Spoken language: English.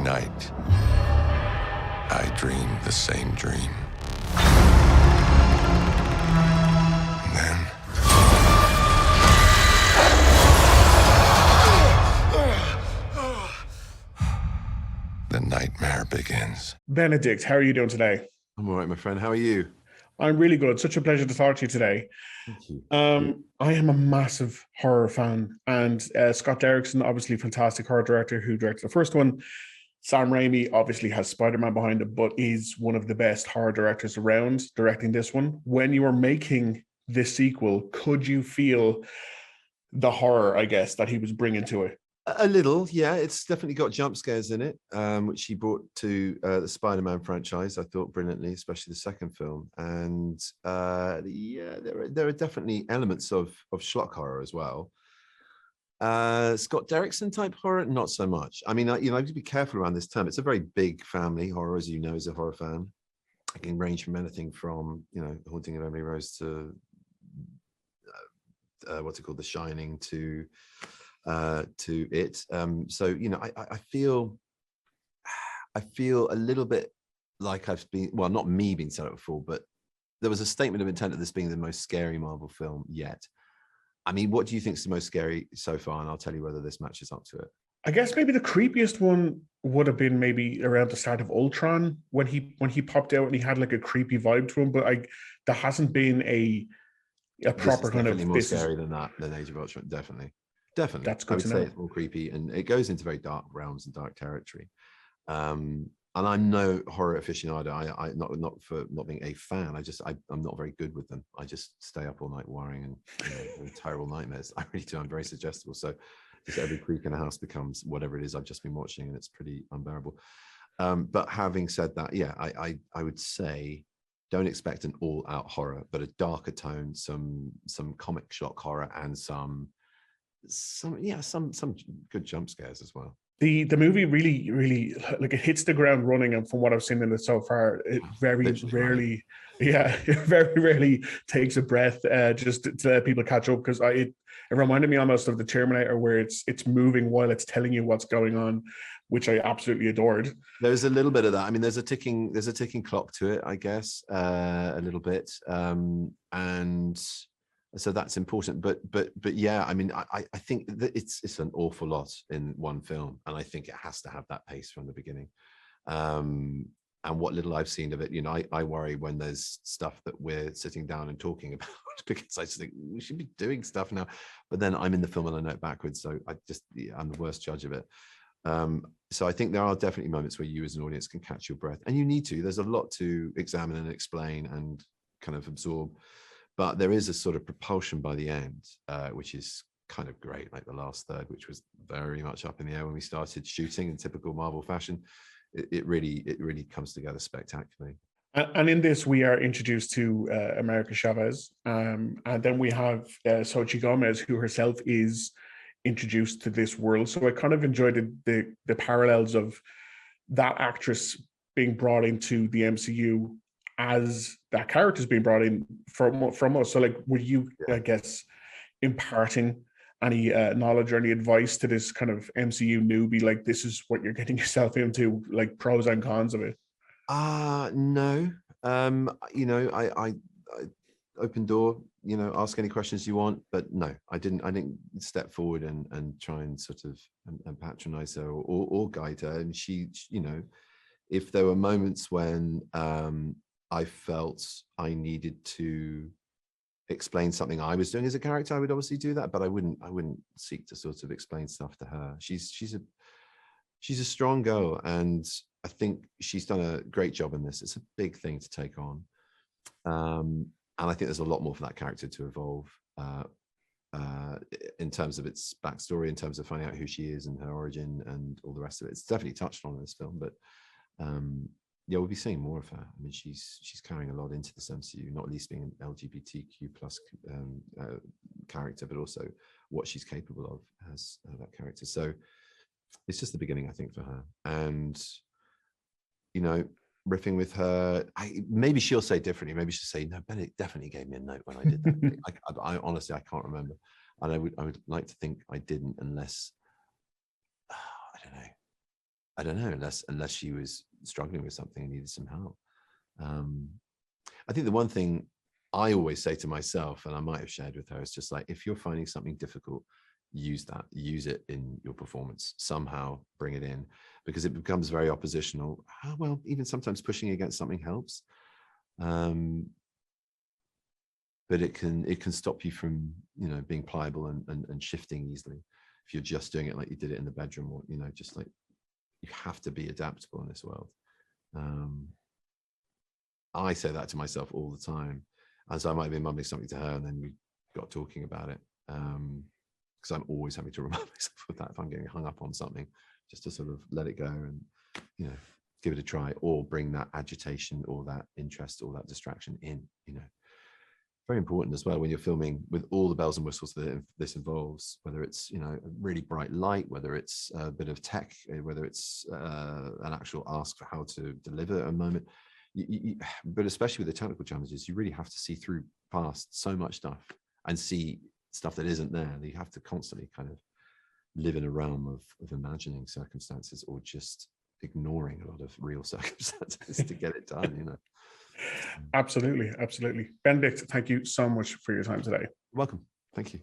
night, I dream the same dream. And then... the nightmare begins. Benedict, how are you doing today? I'm all right, my friend. How are you? I'm really good. Such a pleasure to talk to you today. Thank you. I am a massive horror fan, and Scott Derrickson, obviously fantastic horror director who directed the first one. Sam Raimi obviously has Spider-Man behind it, but is one of the best horror directors around directing this one. When you were making this sequel, could you feel the horror, I guess, that he was bringing to it? A little, yeah. It's definitely got jump scares in it, which he brought to the Spider-Man franchise, I thought, brilliantly, especially the second film. And yeah, there are definitely elements of schlock horror as well. Scott Derrickson type horror, not so much. I mean, I have to be careful around this term. It's a very big family horror, as you know, as a horror fan. It can range from anything from, The Haunting of Emily Rose to what's it called, The Shining, to it. So I feel a little bit like I've been, well, not me being set up before, but there was a statement of intent of this being the most scary Marvel film yet. I mean, what do you think is the most scary so far? And I'll tell you whether this matches up to it. I guess maybe the creepiest one would have been maybe around the start of Ultron when he popped out and he had like a creepy vibe to him. But there hasn't been a proper kind of more scary than that, than Age of Ultron. Definitely. That's good I would to say know. it's more creepy, and it goes into very dark realms and dark territory. And I'm no horror aficionado. I not being a fan. I'm not very good with them. I just stay up all night worrying and terrible nightmares. I really do. I'm very suggestible. So just every creak in the house becomes whatever it is I've just been watching, and it's pretty unbearable. But having said that, yeah, I would say don't expect an all-out horror, but a darker tone, some comic shock horror, and some good jump scares as well. The movie really like it hits the ground running, and from what I've seen in it so far, it very rarely takes a breath just to let people catch up, because it reminded me almost of the Terminator, where it's moving while it's telling you what's going on, which I absolutely adored. There's a little bit of that. I mean, there's a ticking clock to it, I guess, a little bit, and so that's important. But yeah, I mean, I think that it's an awful lot in one film, and I think it has to have that pace from the beginning. And what little I've seen of it, I worry when there's stuff that we're sitting down and talking about, because I just think we should be doing stuff now, but then I'm in the film and I know it backwards, so I'm the worst judge of it. So I think there are definitely moments where you as an audience can catch your breath, and you need to. There's a lot to examine and explain and kind of absorb, but there is a sort of propulsion by the end, which is kind of great, like the last third, which was very much up in the air when we started shooting in typical Marvel fashion. It really comes together spectacularly. And in this, we are introduced to America Chavez, and then we have Xochitl Gomez, who herself is introduced to this world. So I kind of enjoyed the parallels of that actress being brought into the MCU as that character's being brought in from us. So like, were you, I guess, imparting any knowledge or any advice to this kind of MCU newbie, like this is what you're getting yourself into, like pros and cons of it? No. I open door, ask any questions you want, but no, I didn't step forward and try and sort of and patronize her or guide her. And she, if there were moments when I felt I needed to explain something I was doing as a character, I would obviously do that, but I wouldn't seek to sort of explain stuff to her. She's a strong girl, and I think she's done a great job in this. It's a big thing to take on, and I think there's a lot more for that character to evolve in terms of its backstory, in terms of finding out who she is and her origin and all the rest of it. It's definitely touched on in this film, but yeah, we'll be seeing more of her. I mean, she's carrying a lot into this MCU, not least being an LGBTQ plus character, but also what she's capable of as that character. So it's just the beginning, I think, for her. And riffing with her, maybe she'll say differently. Maybe she'll say, "No, Benedict definitely gave me a note when I did that." I honestly, I can't remember, and I would like to think I didn't, unless I don't know. I don't know, unless she was struggling with something and needed some help. I think the one thing I always say to myself, and I might have shared with her, is just like, if you're finding something difficult, use it in your performance, somehow bring it in, because it becomes very oppositional. Well, even sometimes pushing against something helps. But it can stop you from, being pliable and shifting easily if you're just doing it like you did it in the bedroom, or, just like, you have to be adaptable in this world. I say that to myself all the time, as I might have been mumbling something to her, and then we got talking about it. Because I'm always having to remind myself of that if I'm getting hung up on something, just to sort of let it go and, give it a try, or bring that agitation or that interest or that distraction in, Very important as well when you're filming, with all the bells and whistles that this involves, whether it's, a really bright light, whether it's a bit of tech, whether it's an actual ask for how to deliver a moment. But especially with the technical challenges, you really have to see through past so much stuff and see stuff that isn't there. You have to constantly kind of live in a realm of imagining circumstances, or just ignoring a lot of real circumstances to get it done, Absolutely. Benedict, thank you so much for your time today. Welcome. Thank you.